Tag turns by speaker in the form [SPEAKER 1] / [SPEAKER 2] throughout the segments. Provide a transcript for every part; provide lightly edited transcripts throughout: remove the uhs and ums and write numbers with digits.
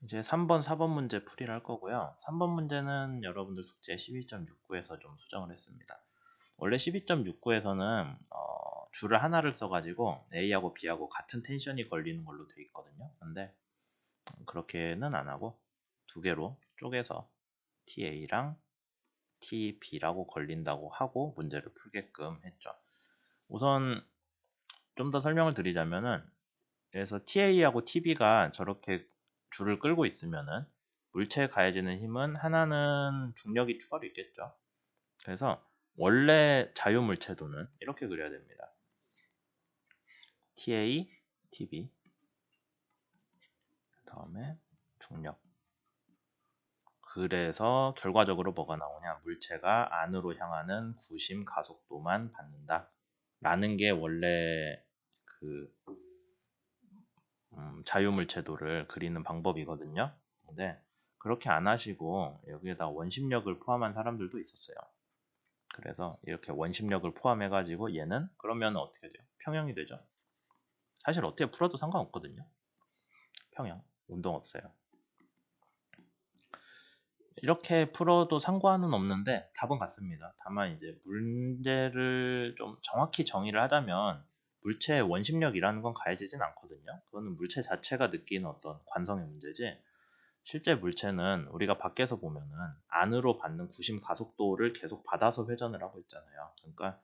[SPEAKER 1] 이제 3번, 4번 문제 풀이를 할 거고요. 3번 문제는 여러분들 숙제 12.69에서 좀 수정을 했습니다. 원래 12.69에서는 줄을 하나를 써가지고 A하고 B하고 같은 텐션이 걸리는 걸로 돼 있거든요. 근데 그렇게는 안 하고 두 개로 쪼개서 TA랑 TB라고 걸린다고 하고 문제를 풀게끔 했죠. 우선 좀 더 설명을 드리자면은, 그래서 TA하고 TB가 저렇게 줄을 끌고 있으면은 물체에 가해지는 힘은 하나는 중력이 추가로 있겠죠. 그래서 원래 자유물체도는 이렇게 그려야 됩니다. TA, TB, 그 다음에 중력. 그래서 결과적으로 뭐가 나오냐, 물체가 안으로 향하는 구심 가속도만 받는다 라는 게 원래 그 자유물체도를 그리는 방법이거든요. 근데 그렇게 안 하시고 여기에다 원심력을 포함한 사람들도 있었어요. 그래서 이렇게 원심력을 포함해 가지고 얘는 그러면 어떻게 돼요? 평형이 되죠. 사실 어떻게 풀어도 상관없거든요. 평형, 운동 없어요. 이렇게 풀어도 상관은 없는데 답은 같습니다. 다만 이제 문제를 좀 정확히 정의를 하자면 물체의 원심력이라는 건 가해지진 않거든요. 그거는 물체 자체가 느끼는 어떤 관성의 문제지, 실제 물체는 우리가 밖에서 보면은 안으로 받는 구심 가속도를 계속 받아서 회전을 하고 있잖아요. 그러니까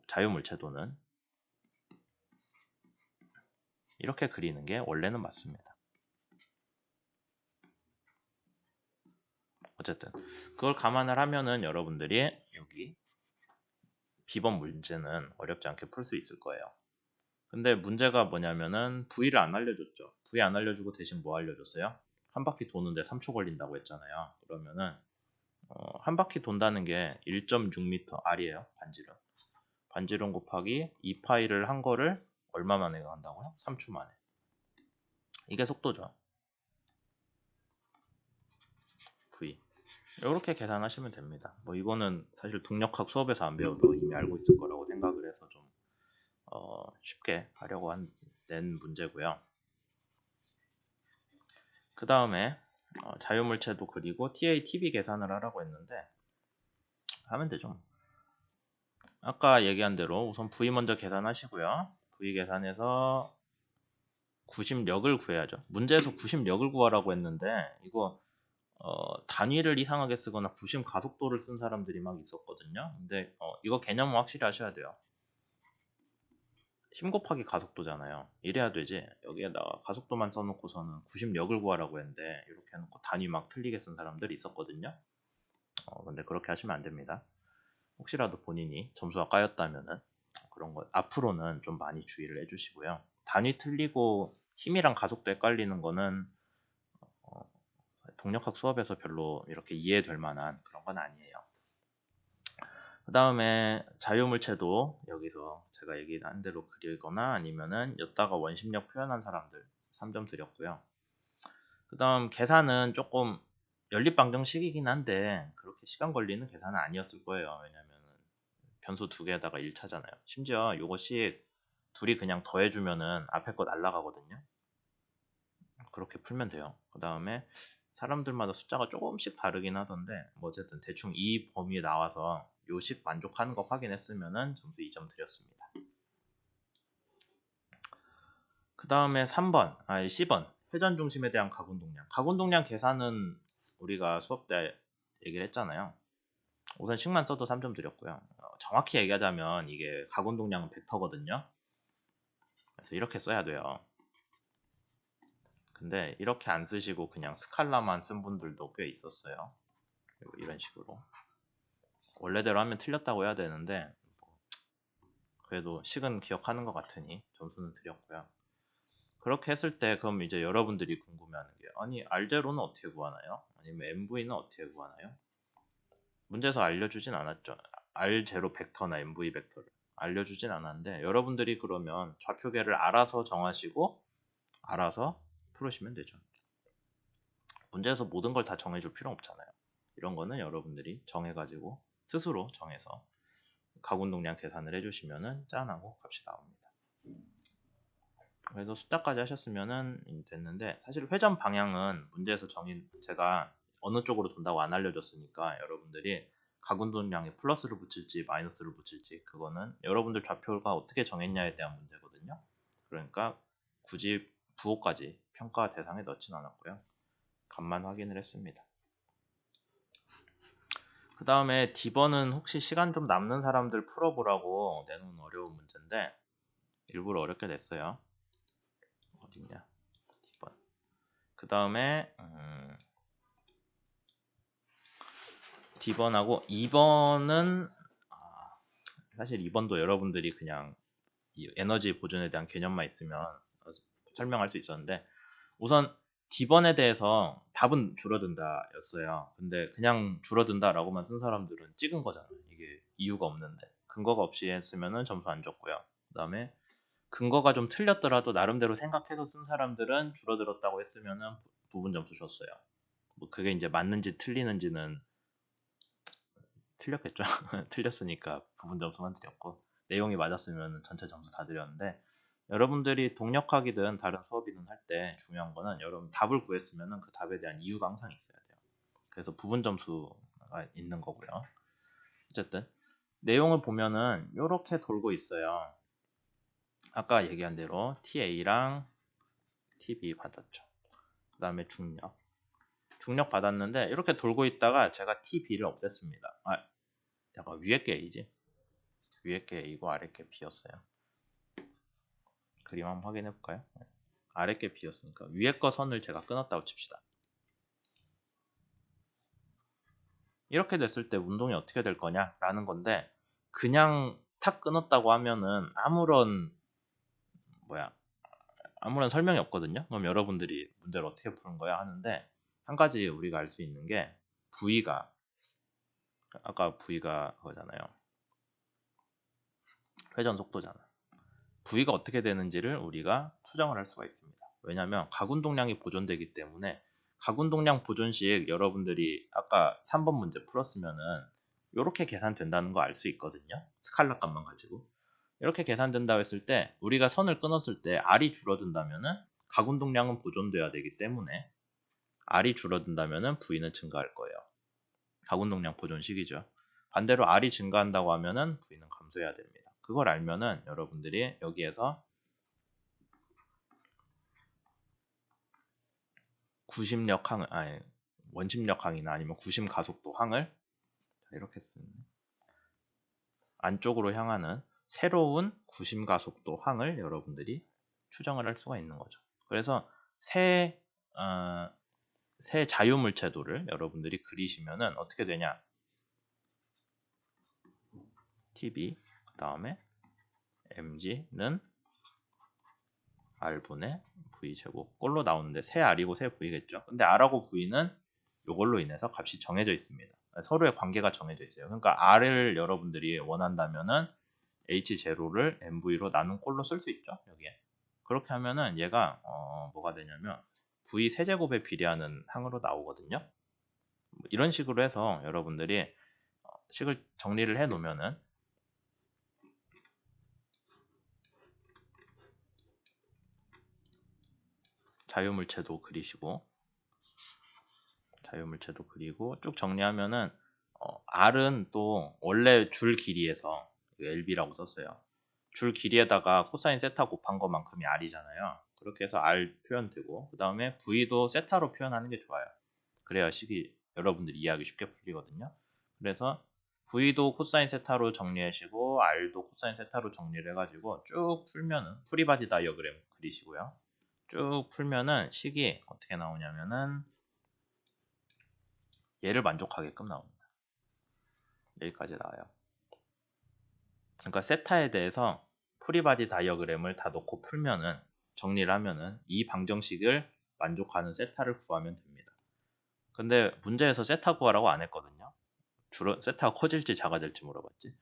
[SPEAKER 1] 자유물체도는 이렇게 그리는 게 원래는 맞습니다. 어쨌든 그걸 감안을 하면은 여러분들이 여기 B번 문제는 어렵지 않게 풀 수 있을 거예요. 근데 문제가 뭐냐면은 V를 안 알려줬죠. V 안 알려주고 대신 뭐 알려줬어요? 한 바퀴 도는데 3초 걸린다고 했잖아요. 그러면은 한 바퀴 돈다는 게 1.6m R이에요. 반지름. 반지름 곱하기 2파이를 한 거를 얼마 만에 한다고요? 3초 만에. 이게 속도죠. V. 이렇게 계산하시면 됩니다. 뭐 이거는 사실 동력학 수업에서 안 배워도 이미 알고 있을 거라고 생각을 해서 좀 쉽게 하려고 낸 문제고요. 그 다음에 자유물체도 그리고 TA, TB 계산을 하라고 했는데 하면 되죠. 아까 얘기한 대로 우선 V 먼저 계산하시고요. V 계산해서 구심력을 구해야죠. 문제에서 구심력을 구하라고 했는데 이거 단위를 이상하게 쓰거나 구심 가속도를 쓴 사람들이 막 있었거든요. 근데 이거 개념은 확실히 하셔야 돼요. 힘 곱하기 가속도잖아요. 이래야 되지. 여기에다가 가속도만 써놓고서는 구심력을 구하라고 했는데 이렇게 해놓고 단위 막 틀리게 쓴 사람들이 있었거든요. 근데 그렇게 하시면 안 됩니다. 혹시라도 본인이 점수가 까였다면은 그런 거 앞으로는 좀 많이 주의를 해주시고요. 단위 틀리고 힘이랑 가속도 헷갈리는 거는 어, 동력학 수업에서 별로 이렇게 이해될 만한 그런 건 아니에요. 그 다음에 자유물체도 여기서 제가 얘기한 대로 그리거나 아니면은 여기다가 원심력 표현한 사람들 3점 드렸고요. 그 다음 계산은 조금 연립방정식이긴 한데 그렇게 시간 걸리는 계산은 아니었을 거예요. 왜냐면 변수 두 개에다가 1차잖아요. 심지어 이것이 둘이 그냥 더해주면은 앞에 거 날라가거든요. 그렇게 풀면 돼요. 그 다음에 사람들마다 숫자가 조금씩 다르긴 하던데 뭐 어쨌든 대충 이 범위에 나와서 요식 만족하는 거 확인했으면은 점수 2점 드렸습니다. 그 다음에 3번, C번 회전 중심에 대한 가군동량. 가군동량 계산은 우리가 수업 때 얘기를 했잖아요. 우선 식만 써도 3점 드렸고요. 정확히 얘기하자면 이게 가군동량은 벡터거든요. 그래서 이렇게 써야 돼요. 근데 이렇게 안 쓰시고 그냥 스칼라만 쓴 분들도 꽤 있었어요. 이런 식으로 원래대로 하면 틀렸다고 해야 되는데 그래도 식은 기억하는 것 같으니 점수는 드렸고요. 그렇게 했을 때 그럼 이제 여러분들이 궁금해하는 게, 아니 R0는 어떻게 구하나요? 아니면 MV는 어떻게 구하나요? 문제에서 알려주진 않았죠. R0 벡터나 MV 벡터를 알려주진 않았는데 여러분들이 그러면 좌표계를 알아서 정하시고 알아서 풀으시면 되죠. 문제에서 모든 걸 다 정해줄 필요 없잖아요. 이런 거는 여러분들이 정해가지고 스스로 정해서 가군동량 계산을 해주시면은 짠하고 값이 나옵니다. 그래서 숫자까지 하셨으면은 됐는데, 사실 회전 방향은 문제에서 제가 어느 쪽으로 돈다고 안 알려줬으니까 여러분들이 가군돈량에 플러스를 붙일지 마이너스를 붙일지 그거는 여러분들 좌표가 어떻게 정했냐에 대한 문제거든요. 그러니까 굳이 부호까지 평가 대상에 넣진 않았고요. 값만 확인을 했습니다. 그 다음에 D번은 혹시 시간 좀 남는 사람들 풀어보라고 내놓은 어려운 문제인데 일부러 어렵게 냈어요. 어딨냐? D번. 그 다음에 D번하고 2번은 사실 2번도 여러분들이 그냥 이 에너지 보존에 대한 개념만 있으면 설명할 수 있었는데, 우선 D번에 대해서 답은 줄어든다 였어요. 근데 그냥 줄어든다 라고만 쓴 사람들은 찍은 거잖아요. 이게 이유가 없는데. 근거가 없이 했으면 점수 안 줬고요. 그 다음에 근거가 좀 틀렸더라도 나름대로 생각해서 쓴 사람들은 줄어들었다고 했으면 부분 점수 줬어요. 뭐 그게 이제 맞는지 틀리는지는 틀렸겠죠. 틀렸으니까 부분 점수만 드렸고, 내용이 맞았으면 전체 점수 다 드렸는데, 여러분들이 동력학이든 다른 수업이든 할 때 중요한 거는 여러분 답을 구했으면 그 답에 대한 이유가 항상 있어야 돼요. 그래서 부분 점수가 있는 거고요. 어쨌든 내용을 보면은 이렇게 돌고 있어요. 아까 얘기한 대로 TA랑 TB 받았죠. 그 다음에 중력 받았는데 이렇게 돌고 있다가 제가 TB를 없앴습니다. 약간 위에 게 A지. 위에 게 A고 아래 게 B였어요. 그림 한번 확인해 볼까요? 아래 게 B였으니까 위에 거 선을 제가 끊었다고 칩시다. 이렇게 됐을 때 운동이 어떻게 될 거냐라는 건데, 그냥 탁 끊었다고 하면은 아무런 설명이 없거든요. 그럼 여러분들이 문제를 어떻게 푸는 거야 하는데, 한 가지 우리가 알 수 있는 게 V가, 아까 V가 그거잖아요. 회전 속도잖아. V가 어떻게 되는지를 우리가 추정을 할 수가 있습니다. 왜냐하면 가군동량이 보존되기 때문에, 가군동량 보존식 여러분들이 아까 3번 문제 풀었으면은 이렇게 계산된다는 거 알 수 있거든요. 스칼라 값만 가지고. 이렇게 계산된다고 했을 때 우리가 선을 끊었을 때 R이 줄어든다면은 가군동량은 보존돼야 되기 때문에 R이 줄어든다면은 V는 증가할 거예요. 가군동량 보존식이죠. 반대로 R이 증가한다고 하면은 V는 감소해야 됩니다. 그걸 알면은 여러분들이 여기에서 구심력 항을, 원심력 항이나 아니면 구심 가속도 항을 이렇게 쓰는 안쪽으로 향하는 새로운 구심 가속도 항을 여러분들이 추정을 할 수가 있는 거죠. 그래서 새 자유물체도를 여러분들이 그리시면은 어떻게 되냐? TB 그 다음에 mg는 r분의 v제곱 꼴로 나오는데, 새 r이고 새 v겠죠. 근데 r하고 v는 이걸로 인해서 값이 정해져 있습니다. 서로의 관계가 정해져 있어요. 그러니까 r을 여러분들이 원한다면은 h0를 mv로 나눈 꼴로 쓸 수 있죠. 여기에 그렇게 하면은 얘가 뭐가 되냐면 v 세제곱에 비례하는 항으로 나오거든요. 이런 식으로 해서 여러분들이 식을 정리를 해 놓으면은 자유물체도 그리고 쭉 정리하면은 R은 또 원래 줄 길이에서 LB라고 썼어요. 줄 길이에다가 코사인 세타 곱한 것만큼이 R이잖아요. 그렇게 해서 R 표현되고, 그 다음에 V도 세타로 표현하는 게 좋아요. 그래야 식이 여러분들이 이해하기 쉽게 풀리거든요. 그래서 V도 코사인 세타로 정리하시고 R도 코사인 세타로 정리를 해가지고 쭉 풀면은 프리바디 다이어그램 그리시고요. 쭉 풀면은 식이 어떻게 나오냐면은 얘를 만족하게끔 나옵니다. 여기까지 나와요. 그러니까 세타에 대해서 프리바디 다이어그램을 다 넣고 풀면은, 정리를 하면은 이 방정식을 만족하는 세타를 구하면 됩니다. 근데 문제에서 세타 구하라고 안 했거든요. 주로 세타가 커질지 작아질지 물어봤지.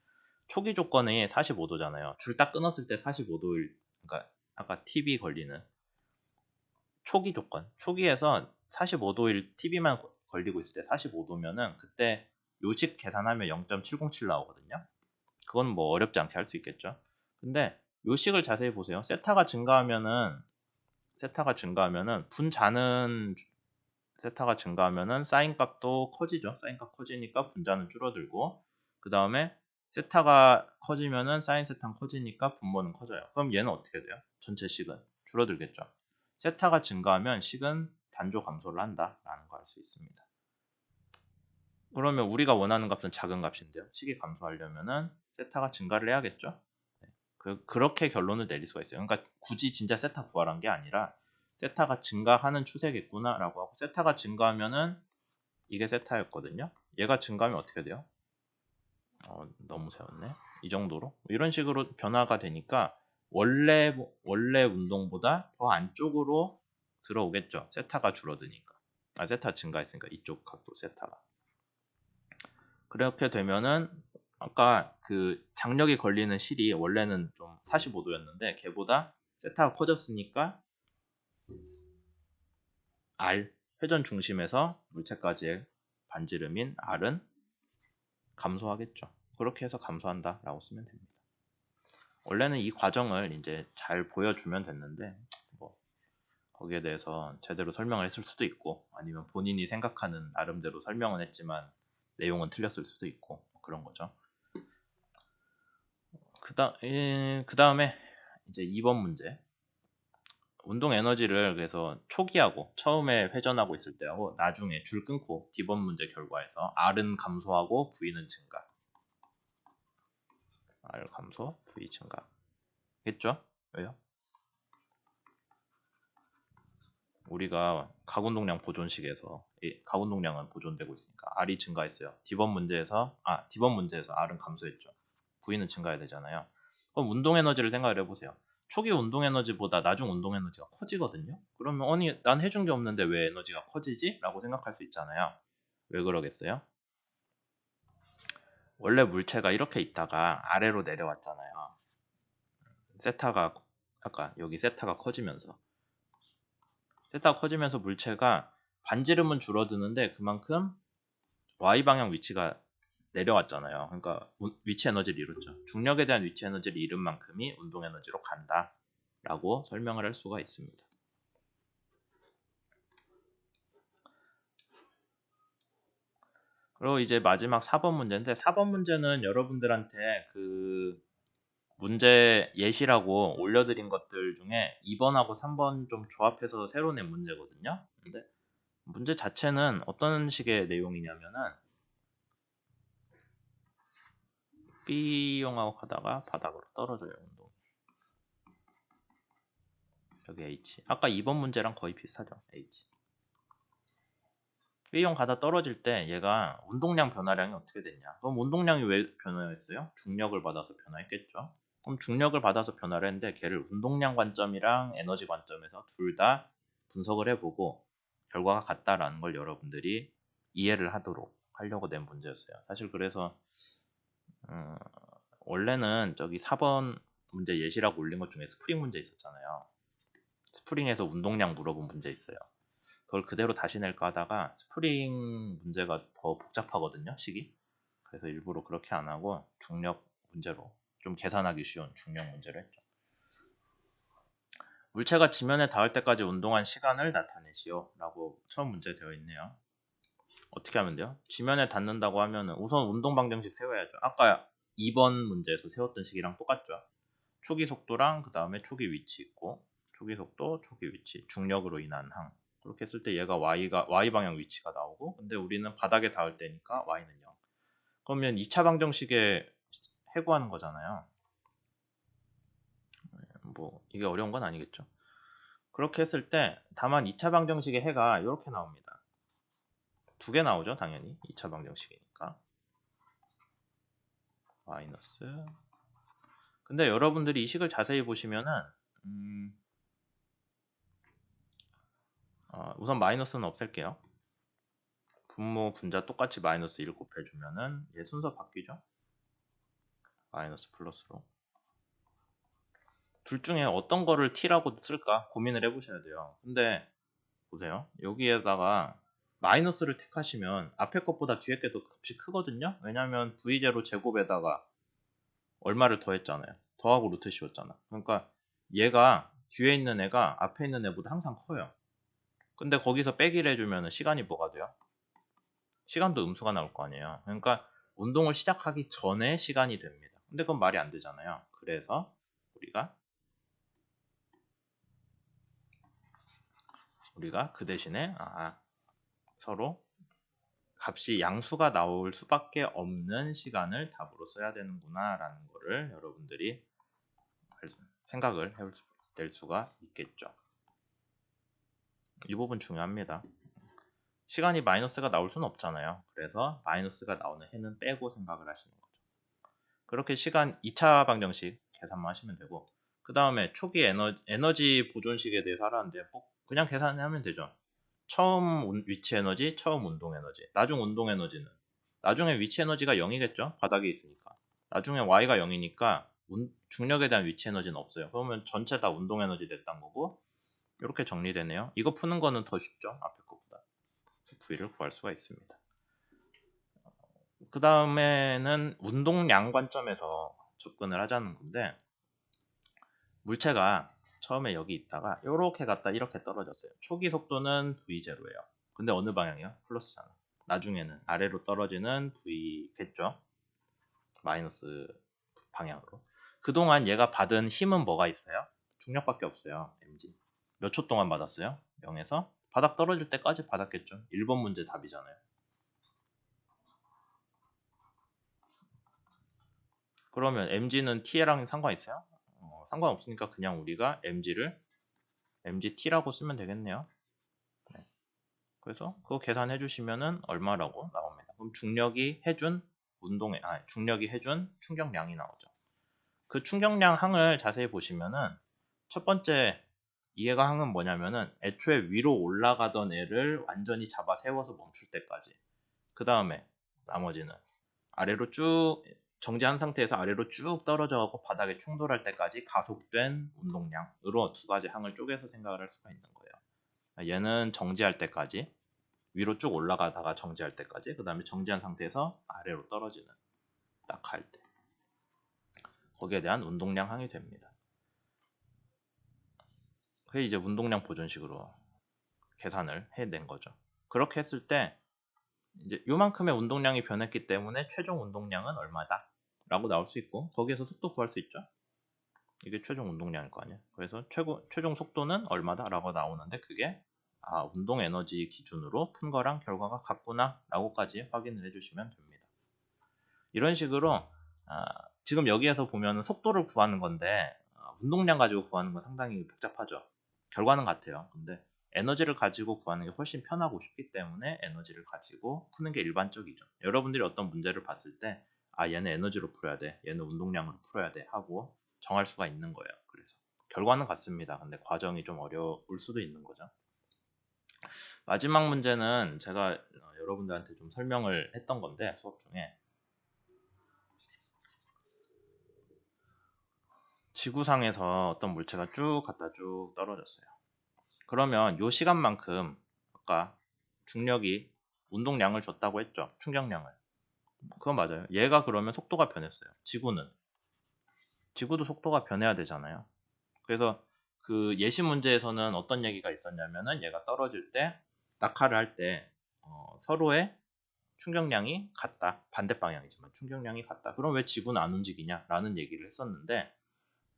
[SPEAKER 1] 초기 조건이 45도잖아요. 줄 딱 끊었을 때 45도일, 그러니까 아까 TB 걸리는 초기 조건. 초기에서 45도일 TB만 걸리고 있을 때 45도면은 그때 요식 계산하면 0.707 나오거든요. 그건 뭐 어렵지 않게 할 수 있겠죠. 근데 요 식을 자세히 보세요. 세타가 증가하면은 세타가 증가하면은 사인 값도 커지죠. 사인 값 커지니까 분자는 줄어들고, 그 다음에 세타가 커지면은 사인 세타는 커지니까 분모는 커져요. 그럼 얘는 어떻게 돼요? 전체 식은 줄어들겠죠. 세타가 증가하면 식은 단조 감소를 한다라는 거 알 수 있습니다. 그러면 우리가 원하는 값은 작은 값인데요. 식이 감소하려면은 세타가 증가를 해야겠죠. 네. 그렇게 결론을 내릴 수가 있어요. 그러니까 굳이 진짜 세타 구하란 게 아니라 세타가 증가하는 추세겠구나라고 하고, 세타가 증가하면은 이게 세타였거든요. 얘가 증가하면 어떻게 돼요? 너무 세웠네. 이 정도로 이런 식으로 변화가 되니까 원래 운동보다 더 안쪽으로 들어오겠죠. 세타가 줄어드니까. 세타 증가했으니까 이쪽 각도 세타가. 그렇게 되면은 아까 그 장력이 걸리는 실이 원래는 좀 45도였는데 걔보다 세타가 커졌으니까 R 회전 중심에서 물체까지의 반지름인 R은 감소하겠죠. 그렇게 해서 감소한다라고 쓰면 됩니다. 원래는 이 과정을 이제 잘 보여주면 됐는데 뭐 거기에 대해서 제대로 설명을 했을 수도 있고, 아니면 본인이 생각하는 나름대로 설명은 했지만 내용은 틀렸을 수도 있고 그런 거죠. 그 다음에 이제 2번 문제. 운동 에너지를 그래서 초기하고 처음에 회전하고 있을 때하고 나중에 줄 끊고 D번 문제 결과에서 R은 감소하고 V는 증가. R 감소, V 증가. 겠죠? 왜요? 우리가 가운동량 보존식에서 가운동량은 보존되고 있으니까 R이 증가했어요. D번 문제에서 R은 감소했죠. V는 증가해야 되잖아요. 그럼 운동 에너지를 생각을 해보세요. 초기 운동 에너지보다 나중 운동 에너지가 커지거든요. 그러면 아니 난 해준 게 없는데 왜 에너지가 커지지? 라고 생각할 수 있잖아요. 왜 그러겠어요? 원래 물체가 이렇게 있다가 아래로 내려왔잖아요. 세타가 아까 여기 세타가 커지면서 물체가 반지름은 줄어드는데 그만큼 Y방향 위치가 내려왔잖아요. 그러니까 위치 에너지를 잃었죠. 중력에 대한 위치 에너지를 잃은 만큼이 운동 에너지로 간다 라고 설명을 할 수가 있습니다. 그리고 이제 마지막 4번 문제인데, 4번 문제는 여러분들한테 그 문제 예시라고 올려드린 것들 중에 2번하고 3번 좀 조합해서 새로 낸 문제거든요. 근데 문제 자체는 어떤 식의 내용이냐면은 B용하고 가다가 바닥으로 떨어져요. 운동이. 여기 H. 아까 2번 문제랑 거의 비슷하죠. H. B용 가다 떨어질 때 얘가 운동량 변화량이 어떻게 됐냐. 그럼 운동량이 왜 변화했어요? 중력을 받아서 변화했겠죠. 그럼 중력을 받아서 변화를 했는데 걔를 운동량 관점이랑 에너지 관점에서 둘 다 분석을 해보고 결과가 같다라는 걸 여러분들이 이해를 하려고 낸 문제였어요. 사실 그래서 원래는 저기 4번 문제 예시라고 올린 것 중에 스프링 문제 있었잖아요. 스프링에서 운동량 물어본 문제 있어요. 그걸 그대로 다시 낼까 하다가 스프링 문제가 더 복잡하거든요, 식이. 그래서 일부러 그렇게 안 하고 중력 문제로 좀 계산하기 쉬운 중력 문제로 했죠. 물체가 지면에 닿을 때까지 운동한 시간을 나타내시오 라고 처음 문제 되어 있네요. 어떻게 하면 돼요? 지면에 닿는다고 하면 우선 운동 방정식 세워야죠. 아까 2번 문제에서 세웠던 식이랑 똑같죠. 초기 속도랑 그 다음에 초기 위치 있고, 초기 속도, 초기 위치, 중력으로 인한 항. 그렇게 했을 때 얘가 y 방향 위치가 나오고, 근데 우리는 바닥에 닿을 때니까 y는 0. 그러면 2차 방정식에 해구하는 거잖아요. 뭐 이게 어려운 건 아니겠죠. 그렇게 했을 때 다만 2차 방정식의 해가 이렇게 나옵니다. 두 개 나오죠, 당연히. 2차 방정식이니까. 마이너스. 근데 여러분들이 이 식을 자세히 보시면은 우선 마이너스는 없앨게요. 분모 분자 똑같이 마이너스 1 곱해주면은 얘 순서 바뀌죠. 마이너스 플러스로. 둘 중에 어떤 거를 t라고 쓸까 고민을 해보셔야 돼요. 근데 보세요. 여기에다가 마이너스를 택하시면 앞에 것보다 뒤에 게 더 값이 크거든요. 왜냐하면 v0 제곱에다가 얼마를 더했잖아요. 더하고 루트 씌웠잖아. 그러니까 얘가 뒤에 있는 애가 앞에 있는 애보다 항상 커요. 근데 거기서 빼기를 해주면 시간이 뭐가 돼요? 시간도 음수가 나올 거 아니에요. 그러니까 운동을 시작하기 전에 시간이 됩니다. 근데 그건 말이 안 되잖아요. 그래서 우리가 그 대신에 서로 값이 양수가 나올 수밖에 없는 시간을 답으로 써야 되는구나 라는 거를 여러분들이 생각을 낼 수가 있겠죠. 이 부분 중요합니다. 시간이 마이너스가 나올 수는 없잖아요. 그래서 마이너스가 나오는 해는 빼고 생각을 하시는 거죠. 그렇게 시간 2차 방정식 계산만 하시면 되고, 그 다음에 초기 에너지 보존식에 대해서 알았는데 그냥 계산하면 되죠. 처음 위치 에너지, 처음 운동 에너지, 나중 운동 에너지는 나중에 위치 에너지가 0이겠죠. 바닥에 있으니까. 나중에 y가 0이니까 중력에 대한 위치 에너지는 없어요. 그러면 전체 다 운동 에너지 됐다는 거고, 이렇게 정리되네요. 이거 푸는 거는 더 쉽죠. 앞에 것보다. V를 구할 수가 있습니다. 그 다음에는 운동량 관점에서 접근을 하자는 건데, 물체가 처음에 여기 있다가 이렇게 갔다 이렇게 떨어졌어요. 초기 속도는 V0예요. 근데 어느 방향이요? 플러스잖아. 나중에는 아래로 떨어지는 V겠죠? 마이너스 방향으로. 그동안 얘가 받은 힘은 뭐가 있어요? 중력밖에 없어요. mg. 몇 초 동안 받았어요? 0에서 바닥 떨어질 때까지 받았겠죠. 1번 문제 답이잖아요. 그러면 mg는 t랑 상관있어요? 상관없으니까 그냥 우리가 mg를 mgt라고 쓰면 되겠네요. 네. 그래서 그거 계산해 주시면은 얼마라고 나옵니다. 그럼 중력이 해준 중력이 해준 충격량이 나오죠. 그 충격량 항을 자세히 보시면은 첫 번째 이해가 항은 뭐냐면은 애초에 위로 올라가던 애를 완전히 잡아 세워서 멈출 때까지. 그 다음에 나머지는 아래로 쭉 정지한 상태에서 아래로 쭉 떨어져 가고 바닥에 충돌할 때까지 가속된 운동량으로 두 가지 항을 쪼개서 생각을 할 수가 있는 거예요. 얘는 정지할 때까지, 위로 쭉 올라가다가 정지할 때까지, 그 다음에 정지한 상태에서 아래로 떨어지는, 딱 할 때. 거기에 대한 운동량 항이 됩니다. 그게 이제 운동량 보존식으로 계산을 해낸 거죠. 그렇게 했을 때 이제 요만큼의 운동량이 변했기 때문에 최종 운동량은 얼마다 라고 나올 수 있고, 거기에서 속도 구할 수 있죠. 이게 최종 운동량일 거 아니에요. 그래서 최종 속도는 얼마다 라고 나오는데, 그게 운동 에너지 기준으로 푼 거랑 결과가 같구나 라고까지 확인을 해주시면 됩니다. 이런 식으로 지금 여기에서 보면 속도를 구하는 건데, 운동량 가지고 구하는 건 상당히 복잡하죠. 결과는 같아요. 근데 에너지를 가지고 구하는 게 훨씬 편하고 쉽기 때문에 에너지를 가지고 푸는 게 일반적이죠. 여러분들이 어떤 문제를 봤을 때 얘는 에너지로 풀어야 돼, 얘는 운동량으로 풀어야 돼 하고 정할 수가 있는 거예요. 그래서 결과는 같습니다. 근데 과정이 좀 어려울 수도 있는 거죠. 마지막 문제는 제가 여러분들한테 좀 설명을 했던 건데, 수업 중에 지구상에서 어떤 물체가 쭉 갔다 쭉 떨어졌어요. 그러면 요 시간만큼 아까 중력이 운동량을 줬다고 했죠. 충격량을. 그건 맞아요. 얘가 그러면 속도가 변했어요. 지구도 속도가 변해야 되잖아요. 그래서 그 예시 문제에서는 어떤 얘기가 있었냐면은 얘가 떨어질 때, 낙하를 할 때 서로의 충격량이 같다. 반대 방향이지만 충격량이 같다. 그럼 왜 지구는 안 움직이냐? 라는 얘기를 했었는데,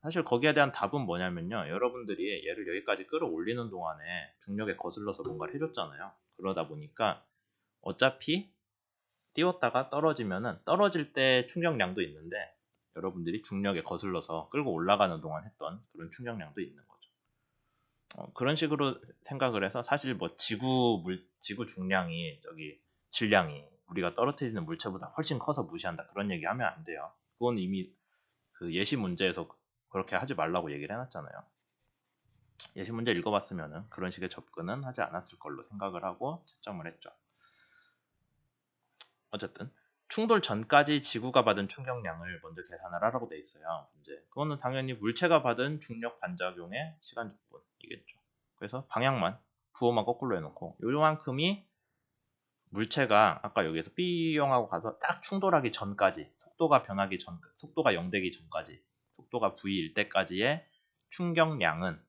[SPEAKER 1] 사실 거기에 대한 답은 뭐냐면요. 여러분들이 얘를 여기까지 끌어올리는 동안에 중력에 거슬러서 뭔가를 해줬잖아요. 그러다 보니까 어차피 띄웠다가 떨어지면은 떨어질 때 충격량도 있는데, 여러분들이 중력에 거슬러서 끌고 올라가는 동안 했던 그런 충격량도 있는 거죠. 그런 식으로 생각을 해서 사실 뭐 지구 중량이 질량이 우리가 떨어뜨리는 물체보다 훨씬 커서 무시한다, 그런 얘기 하면 안 돼요. 그건 이미 그 예시 문제에서 그렇게 하지 말라고 얘기를 해놨잖아요. 예시 문제 읽어봤으면 그런 식의 접근은 하지 않았을 걸로 생각을 하고 채점을 했죠. 어쨌든 충돌 전까지 지구가 받은 충격량을 먼저 계산을 하라고 돼 있어요. 문제. 그거는 당연히 물체가 받은 중력 반작용의 시간적분이겠죠. 그래서 방향만 부호만 거꾸로 해놓고 요만큼이 물체가 아까 여기에서 B형하고 가서 딱 충돌하기 전까지, 속도가 0 되기 전까지 속도가 v일 때까지의 충격량은,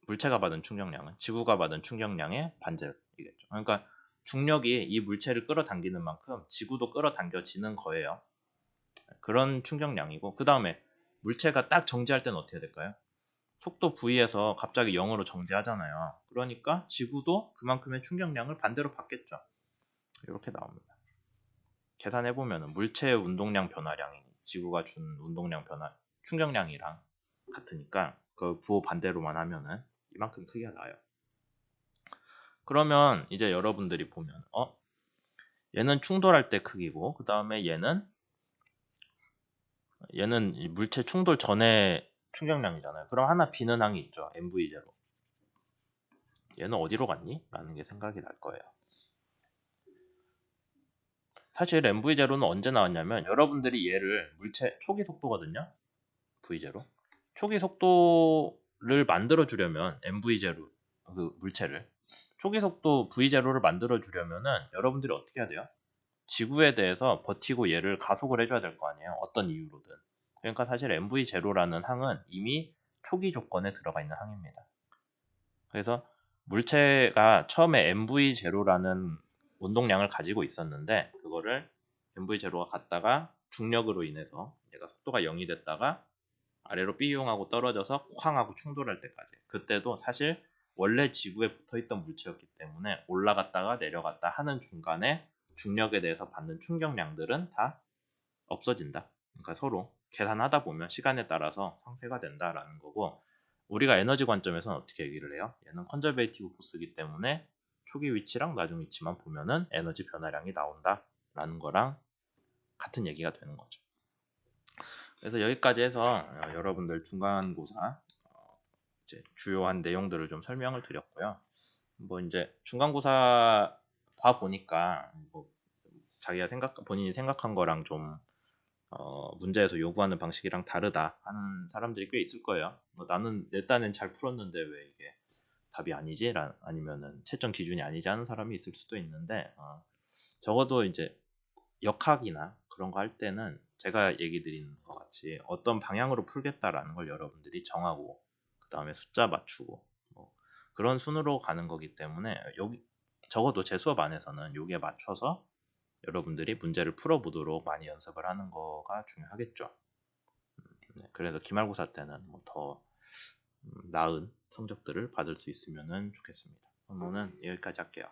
[SPEAKER 1] 물체가 받은 충격량은 지구가 받은 충격량의 반절이겠죠. 그러니까 중력이 이 물체를 끌어당기는 만큼 지구도 끌어당겨지는 거예요. 그런 충격량이고, 그 다음에 물체가 딱 정지할 때는 어떻게 될까요? 속도 v에서 갑자기 0으로 정지하잖아요. 그러니까 지구도 그만큼의 충격량을 반대로 받겠죠. 이렇게 나옵니다. 계산해보면 물체의 운동량 변화량이 지구가 준 운동량 변화, 충격량이랑 같으니까 그 부호 반대로만 하면은 이만큼 크기가 나요. 그러면 이제 여러분들이 보면 얘는 충돌할 때 크기고, 그 다음에 얘는 이 물체 충돌 전에 충격량이잖아요. 그럼 하나 비는 항이 있죠. MV0. 얘는 어디로 갔니? 라는 게 생각이 날 거예요. 사실 MV0는 언제 나왔냐면, 여러분들이 얘를 물체 초기 속도거든요. V0. 초기 속도를 만들어 주려면 MV0, 그 물체를 초기 속도 V0를 만들어 주려면은 여러분들이 어떻게 해야 돼요? 지구에 대해서 버티고 얘를 가속을 해줘야 될 거 아니에요. 어떤 이유로든. 그러니까 사실 MV0라는 항은 이미 초기 조건에 들어가 있는 항입니다. 그래서 물체가 처음에 MV0라는 운동량을 가지고 있었는데, 그거를 MV0가 갔다가 중력으로 인해서 얘가 속도가 0이 됐다가 아래로 삐용하고 떨어져서 쾅 하고 충돌할 때까지, 그때도 사실 원래 지구에 붙어있던 물체였기 때문에 올라갔다가 내려갔다 하는 중간에 중력에 대해서 받는 충격량들은 다 없어진다. 그러니까 서로 계산하다 보면 시간에 따라서 상쇄가 된다라는 거고, 우리가 에너지 관점에서는 어떻게 얘기를 해요? 얘는 컨저베이티브 포스이기 때문에 초기 위치랑 나중 위치만 보면은 에너지 변화량이 나온다라는 거랑 같은 얘기가 되는 거죠. 그래서 여기까지 해서 여러분들 중간고사 이제 주요한 내용들을 좀 설명을 드렸고요. 뭐 이제 중간고사 봐 보니까 뭐 자기가 본인이 생각한 거랑 좀 문제에서 요구하는 방식이랑 다르다 하는 사람들이 꽤 있을 거예요. 뭐 나는 내 딴엔 잘 풀었는데 왜 이게 답이 아니지? 아니면은 채점 기준이 아니지 하는 사람이 있을 수도 있는데, 적어도 이제 역학이나 그런 거 할 때는 제가 얘기 드린 것 같이 어떤 방향으로 풀겠다라는 걸 여러분들이 정하고, 그 다음에 숫자 맞추고 뭐 그런 순으로 가는 거기 때문에, 여기 적어도 제 수업 안에서는 여기에 맞춰서 여러분들이 문제를 풀어보도록 많이 연습을 하는 거가 중요하겠죠. 네, 그래서 기말고사 때는 뭐 더 나은 성적들을 받을 수 있으면 좋겠습니다. 오늘은 여기까지 할게요.